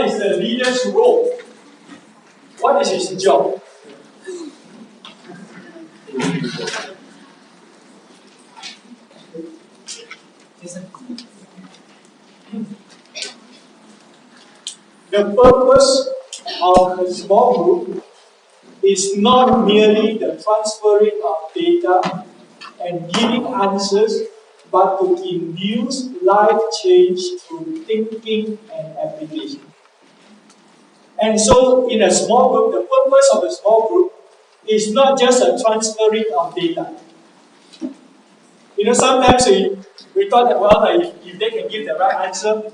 is the leader's role? What is his job? The purpose of a small group is not merely the transferring of data and giving answers, but to induce life change through thinking and application. And so, in a small group, the purpose of a small group is not just a transferring of data. You know, sometimes we thought that, well, if they can give the right answer,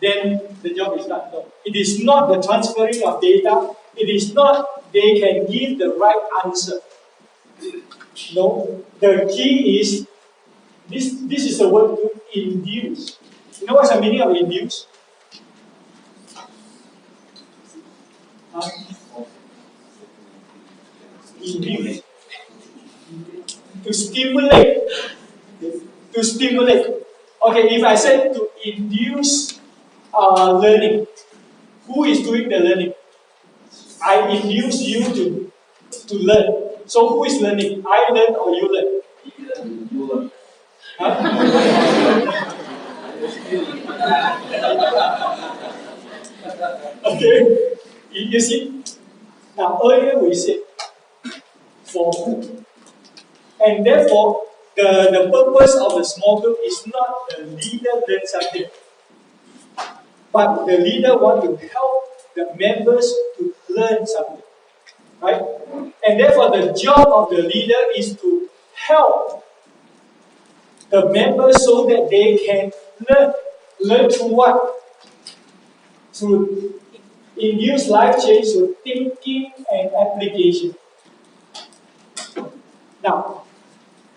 then the job is done. No. It is not the transferring of data. It is not they can give the right answer. No. The key is, this is the word to induce. You know what's the meaning of induce? Induce. To stimulate. To stimulate. Okay, if I said to induce learning, who is doing the learning? I induce you to learn. So who is learning? I learn or you learn? You learn. Huh? Okay, you see? Now earlier we said, for who? And therefore, the purpose of the small group is not the leader learn something, but the leader wants to help the members to learn something. Right? And therefore, the job of the leader is to help the members so that they can learn. Learn through what? Through induce life change through thinking and application. Now,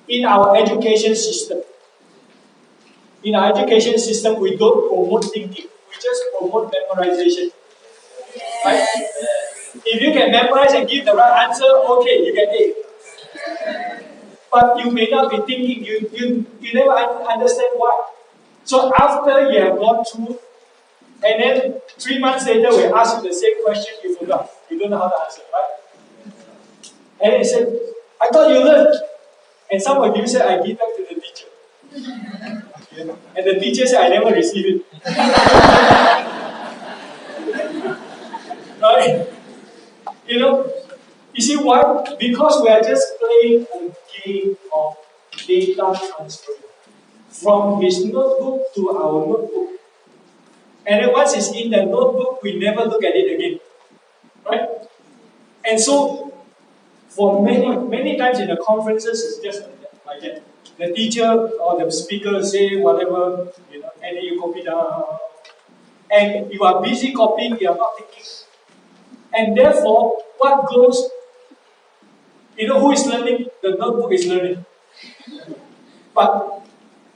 in our education system, we don't promote thinking. We just promote memorization. Right? If you can memorize and give the right answer, okay, you get A. But you may not be thinking, you never understand why. So after you have gone through, and then 3 months later we ask you the same question, you forgot. You don't know how to answer, right? And then you said, I thought you learned. And some of you said, I give back to the teacher. And the teacher said, I never received it. Right? You know, you see why? Because we are just playing a game of data transfer from his notebook to our notebook. And then once it's in the notebook, we never look at it again. Right? And so, for many times in the conferences, it's just like that. The teacher or the speaker say whatever, you know, and then you copy down. And you are busy copying, you are not thinking. And therefore, what goes, you know who is learning? The notebook is learning. But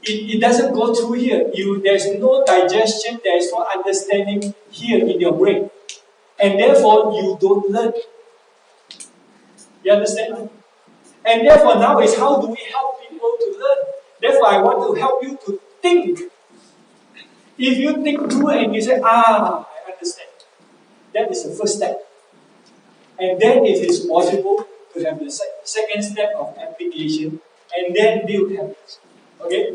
it doesn't go through here. There's no digestion, there's no understanding here in your brain. And therefore, you don't learn. You understand? And therefore, now is how do we help people to learn? Therefore, I want to help you to think. If you think through and you say, I understand. That is the first step. And then it is possible to have the second step of application and then build habits. Okay?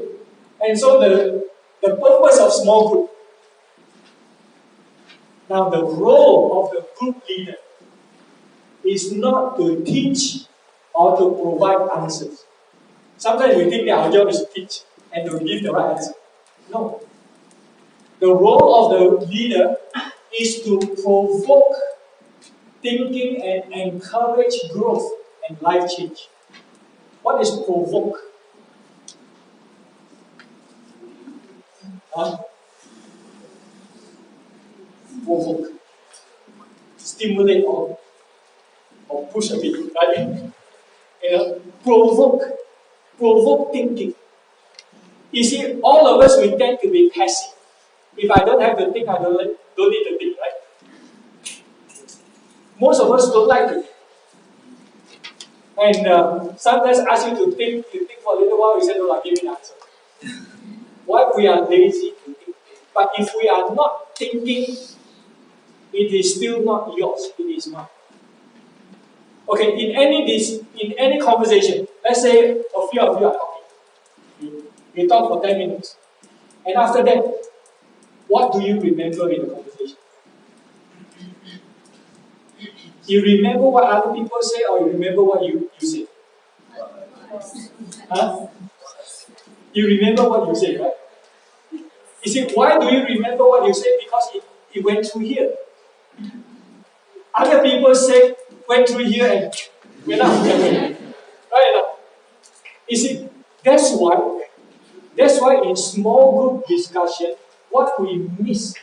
And so the purpose of small group. Now the role of the group leader is not to teach or to provide answers. Sometimes we think that our job is to teach and to give the right answer. No. The role of the leader is to provoke thinking and encourage growth and life change. What is provoke? Provoke. Stimulate or push a bit, right? You know, provoke thinking. You see, all of us, we tend to be passive. If I don't have to think, I don't need to think, right? Most of us don't like it. And sometimes ask you to think, you think for a little while, you say, no, give me an answer. Why? We are lazy to think. But if we are not thinking, it is still not yours, it is mine. Okay, in any conversation, let's say a few of you are talking. You talk for 10 minutes. And after that, what do you remember in the conversation? You remember what other people say, or you remember what you say? Huh? You remember what you say, right? You see, why do you remember what you say? Because it went through here. Other people say, went through here and went out here. Right? You see, that's why in small group discussion, what we miss,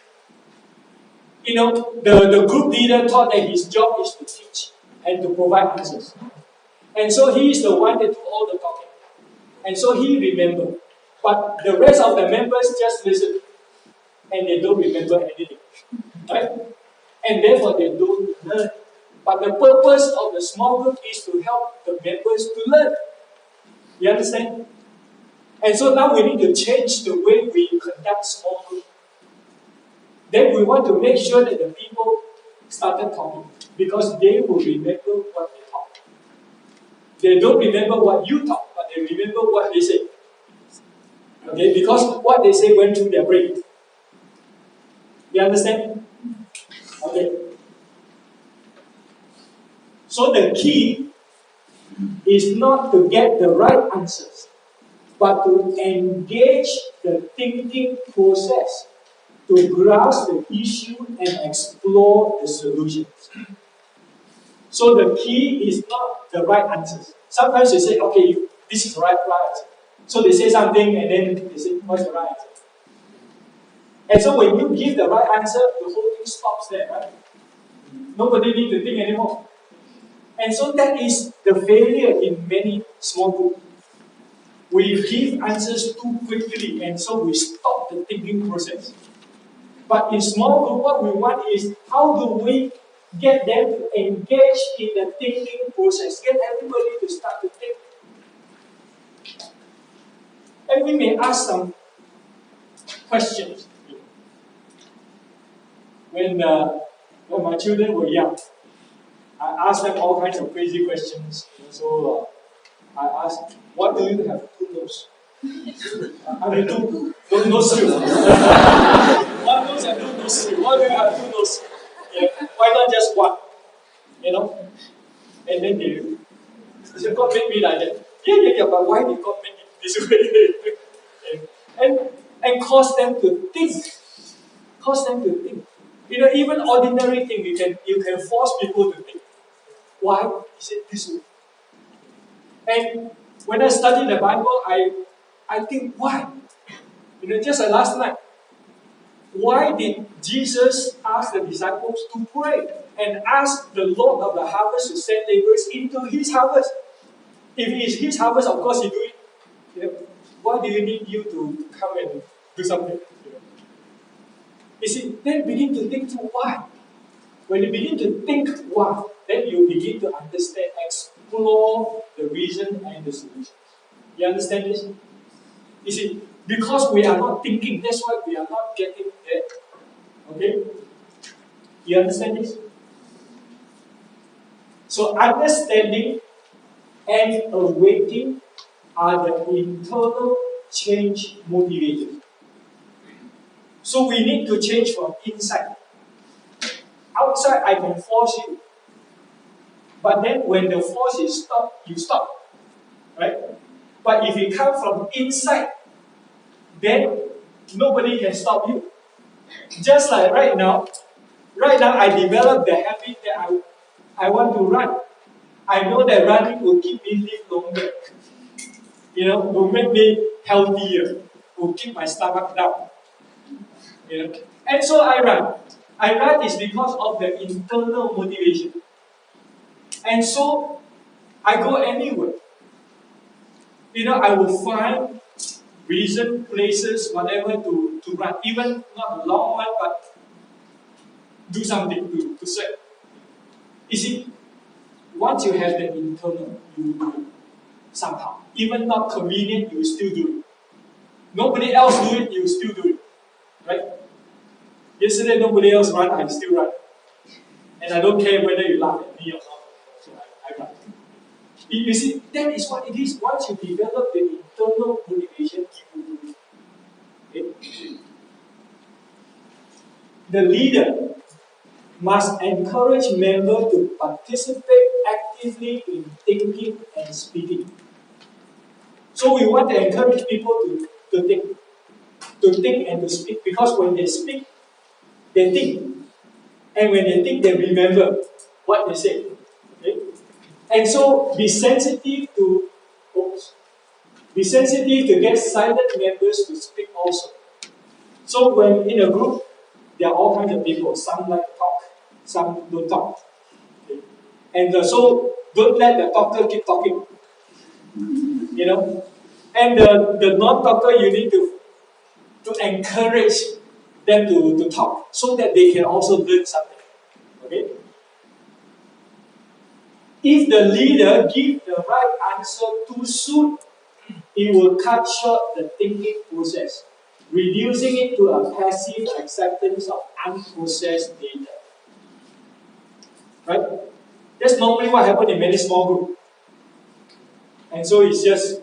the group leader thought that his job is to teach and to provide answers. And so he is the one that do all the talking. And so he remembered. But the rest of the members just listen. And they don't remember anything. Right? And therefore they don't learn. But the purpose of the small group is to help the members to learn. You understand? And so now we need to change the way we conduct small group. Then we want to make sure that the people started talking. Because they will remember what they talk. They don't remember what you talk, but they remember what they say. Okay? Because what they say went through their brain. You understand? Okay. So the key is not to get the right answers, but to engage the thinking process, to grasp the issue and explore the solutions. So the key is not the right answers. Sometimes you say, okay, this is the right answer. So they say something and then they say, what's the right answer? And so when you give the right answer, the whole thing stops there, right? Nobody needs to think anymore. And so that is the failure in many small groups. We give answers too quickly, and so we stop the thinking process. But in small group, what we want is how do we get them to engage in the thinking process, get everybody to start to think. And we may ask some questions. When my children were young, I asked them all kinds of crazy questions. So I asked, what do you have two noses? I mean, two noses. One nose and two noses. Why do you have two noses? Yeah. Why not just one? And then they said, God made me like that. Yeah, but why did God make it this way? and cause them to think. Cause them to think. Even ordinary thing, you can force people to think. Why is it this way? And when I study the Bible, I think, why? Just like last night, why did Jesus ask the disciples to pray and ask the Lord of the harvest to send laborers into his harvest? If it is his harvest, of course he do it. Why do you need you to come and do something? You see, then begin to think through why. When you begin to think why, then you begin to understand, explore the reason and the solution. You understand this? You see, because we are not thinking, that's why we are not getting there. Okay? You understand this? So understanding and awaiting are the internal change motivators. So we need to change from inside. Outside, I can force you. But then when the force is stopped, you stop. Right? But if it comes from inside, then nobody can stop you. Just like right now I developed the habit that I want to run. I know that running will keep me live longer. Will make me healthier, will keep my stomach down. And so I run. I run is because of the internal motivation. And so I go anywhere. I will find reason, places, whatever to run. Even not a long one, but do something to sweat. You see, once you have the internal, you will do it somehow. Even not convenient, you will still do it. Nobody else do it, you will still do it. Right? Yesterday nobody else run, I still run. And I don't care whether you laugh at me or not. So I write. You see, that is what it is. Once you develop the internal motivation, you will do it. Okay? The leader must encourage members to participate actively in thinking and speaking. So we want to encourage people to think and to speak, because when they speak, they think. And when they think, they remember what they say. Okay? And so be sensitive to get silent members to speak also. So when in a group, there are all kinds of people. Some like to talk, some don't talk. Okay? And so don't let the talker keep talking. You know? And the non-talker, you need to encourage them to talk so that they can also learn something. Okay? If the leader gives the right answer too soon, it will cut short the thinking process, reducing it to a passive acceptance of unprocessed data. Right? That's normally what happens in many small groups. And so it's just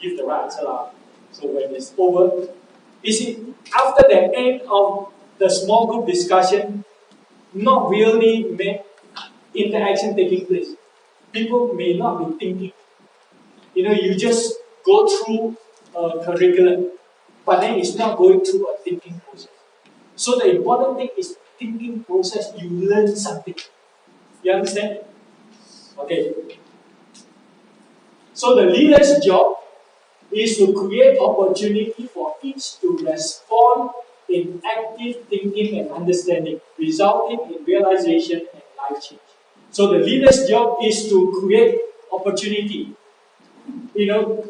give the right answer. So when it's over, you see, after the end of the small group discussion, not really many interaction taking place. People may not be thinking. You just go through a curriculum, but then it's not going through a thinking process. So the important thing is thinking process. You learn something. You understand? Okay. So the leader's job is to create opportunity for each to respond in active thinking and understanding, resulting in realization and life change. So the leader's job is to create opportunity,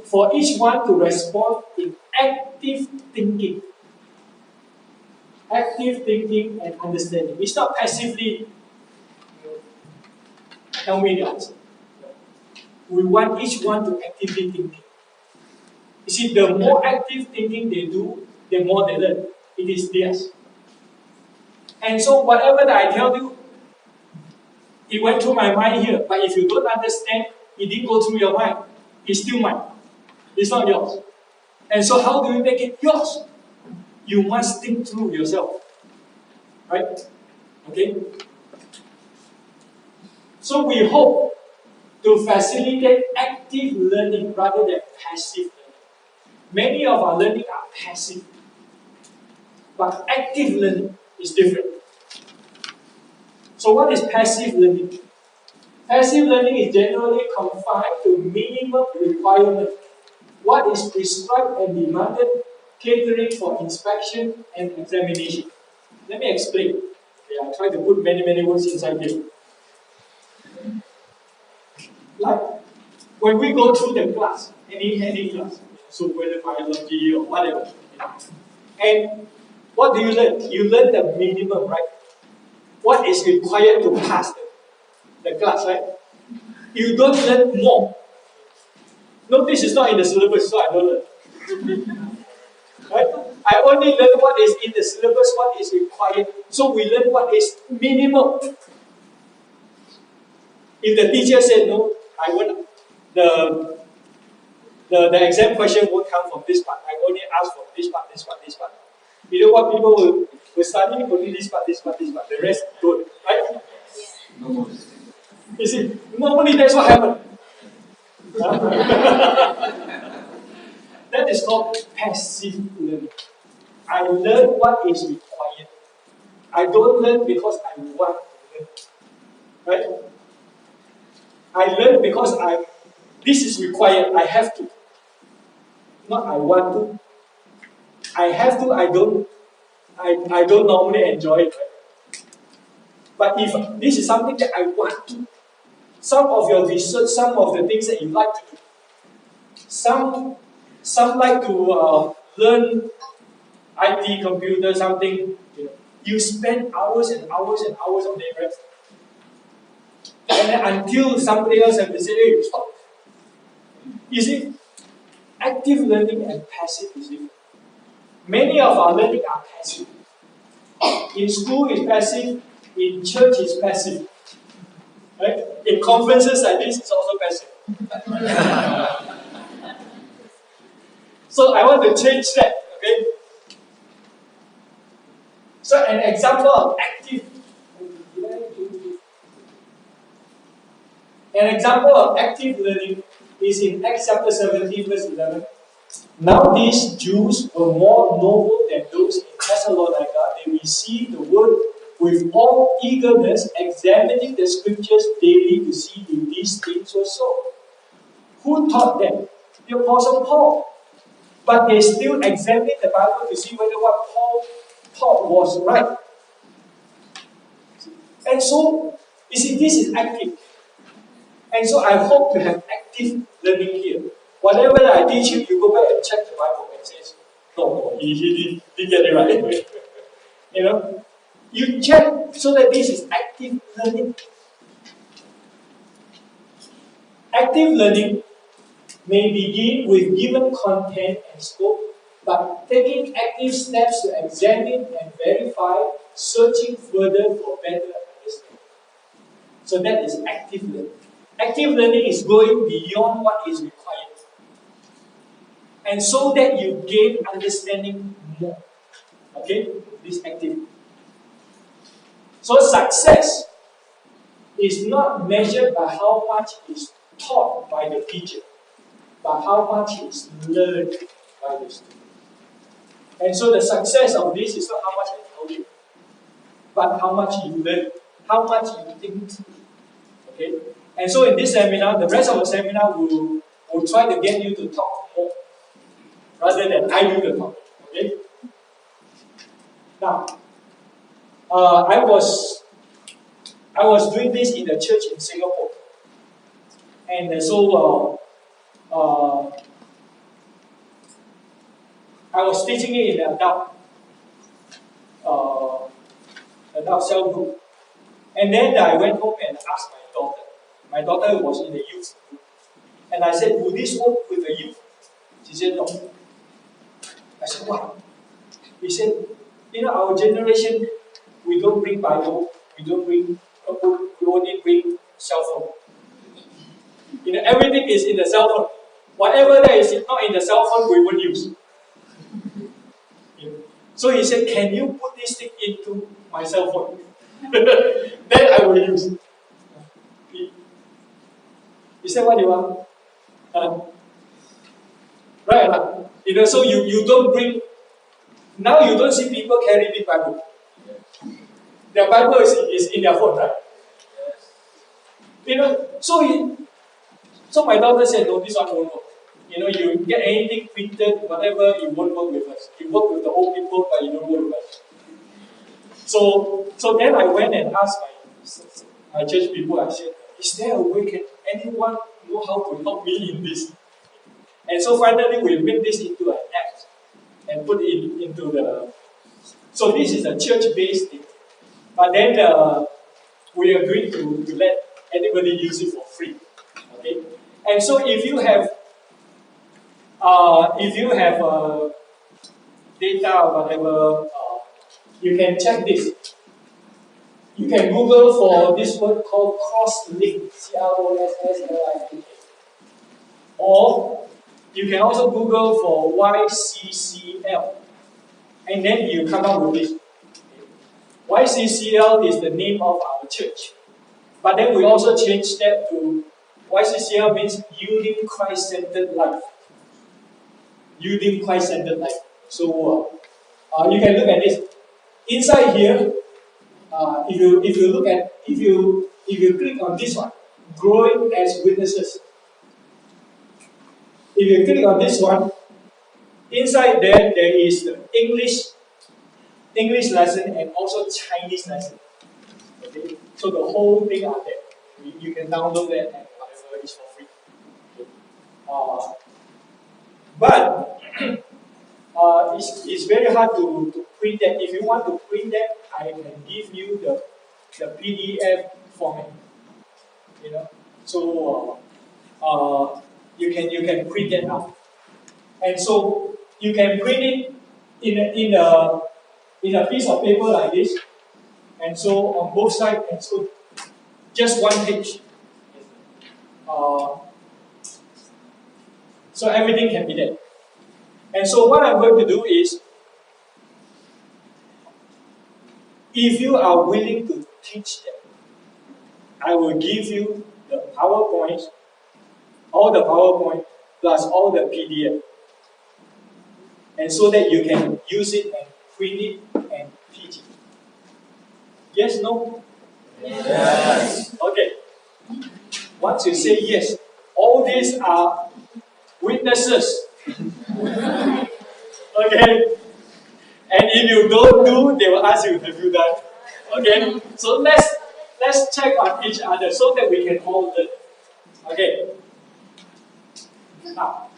for each one to respond in active thinking. Active thinking and understanding. It's not passively, tell me the answer. We want each one to actively think. You see, the more active thinking they do, the more they learn. It is theirs. And so whatever that I tell you, it went through my mind here. But if you don't understand, it didn't go through your mind. It's still mine. It's not yours. And so how do you make it yours? You must think through yourself. Right? Okay? So we hope to facilitate active learning rather than passive learning. Many of our learning are passive. But active learning is different. So what is passive learning? Passive learning is generally confined to minimum requirement. What is prescribed and demanded, catering for inspection and examination. Let me explain. Okay, I try to put many words inside here. Like when we go through the class, any class, so whether biology or whatever, and what do you learn? You learn the minimum, right? What is required to pass the class, right? You don't learn more. No, this is not in the syllabus, so I don't learn. Right? I only learn what is in the syllabus, what is required. So we learn what is minimum. If the teacher said no, I won't. The exam question won't come from this part. I only ask from this part. You know what people will study only this part. The rest don't. Right? No. You see, normally that's what happens. That is called passive learning. I learn what is required. I don't learn because I want to learn. Right? I learn because this is required. I have to. Not I want to. I have to. I don't normally enjoy it. Right? But if this is something that I want to, some of your research, some of the things that you like to do, some like to learn IT, computer, something. You spend hours and hours and hours on it, right? And then until somebody else has to say, hey, stop. You see, active learning and passive is different. Many of our learning are passive. In school, it's passive. in church is passive. Right? In conferences like this, it's also passive. So I want to change that. Okay? So an example of active learning is in Acts chapter 17, verse 11. Now these Jews were more noble than those in Thessalonica. They received the word with all eagerness, examining the scriptures daily to see if these things were so. Who taught them? The Apostle Paul. But they still examined the Bible to see whether what Paul taught was right. And so, you see, this is active. And so I hope to have active learning here. Whatever that I teach you, you go back and check the Bible and say, no, he didn't get it right. You know? You check so that this is active learning. Active learning may begin with given content and scope, but taking active steps to examine and verify, searching further for better understanding. So that is active learning. Active learning is going beyond what is required. And so that you gain understanding more. Okay? This active. So success is not measured by how much is taught by the teacher, but how much is learned by the student. And so the success of this is not how much I tell you, but how much you learn, how much you think. Okay? And so in this seminar, the rest of the seminar will try to get you to talk more, rather than I do the talking. Okay? Now, I was doing this in the church in Singapore, and so I was teaching it in an adult cell group, and then I went home and asked my daughter. My daughter was in the youth group, and I said, "Will this work with the youth?" She said, "No." I said, "Why?" He said, our generation, we don't bring Bible, we only bring cell phone. Everything is in the cell phone. Whatever that is not in the cell phone, we won't use. So he said, "Can you put this thing into my cell phone? Then I will use." He said, "What do you want?" Right? So you don't bring. Now you don't see people carry big Bible. Their Bible is in their phone, right? So my daughter said, "No, this one won't work. You get anything printed, whatever, it won't work with us. You work with the old people, but you don't work with us." So then I went and asked my church people. I said, "Is there a way? Can anyone know how to help me in this?" And so finally, we made this into an app and put it into the. So this is a church-based thing, but then we agreed to let anybody use it for free. Okay, and so if you have data or whatever, you can check this. You can Google for this word called cross-link, CROSSLINK. Or you can also Google for YCCL. And then you come up with this. YCCL is the name of our church. But then we also changed that to YCCL means Yielding Christ-Centered Life. Yielding Christ-Centered Life. So you can look at this. Inside here, if you click on this one, growing as witnesses. If you click on this one, inside there is the English lesson and also Chinese lesson. Okay, so the whole thing are there. You can download that and whatever is for free. But it's very hard to print that. If you want to print that, I can give you the PDF format. So you can print that out, and so you can print it in a piece of paper like this, And so on both sides, and so just one page. So everything can be there. And so what I'm going to do is, if you are willing to teach them, I will give you the PowerPoint, all the PowerPoint, plus all the PDF. And so that you can use it and print it and teach it. Yes, no? Yes. Okay. Once you say yes, all these are witnesses. Okay? And if you don't do, they will ask you, have you done? Okay? So let's check on each other so that we can all learn. Okay? Now,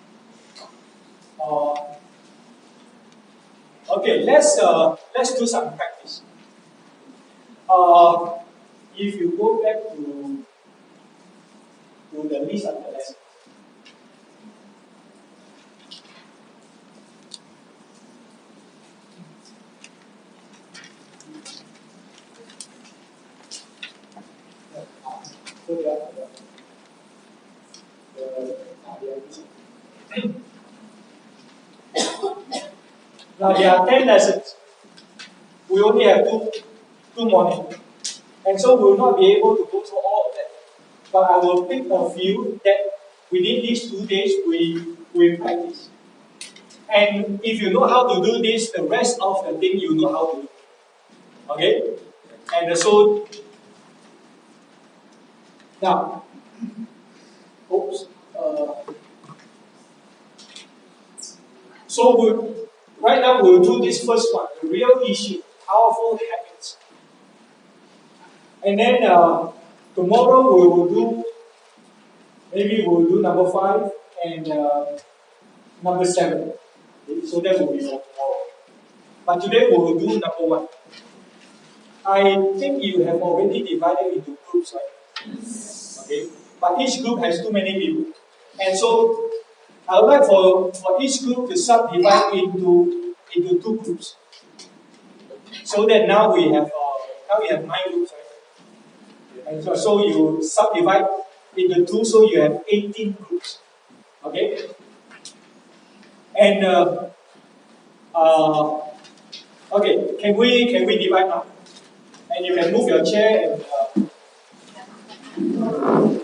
okay, let's do some practice. If you go back to the list of the lesson. Now there are 10 lessons. We only have two morning. And so we will not be able to go through all of them. But I will pick a few that within these 2 days we practice. And if you know how to do this, the rest of the thing you know how to do. Okay? And so now, oops. So right now we'll do this first one, the real issue, powerful habits. And then tomorrow we will do, maybe we'll do number 5 and number 7. Okay, so that will be for tomorrow. But today we will do number 1. I think you have already divided into groups, right? Okay. But each group has too many people. And so I would like for each group to subdivide into 2 groups. So that now we have 9 groups, right? And so you subdivide into 2, so you have 18 groups. Okay? And okay, can we divide now? And you can move your chair and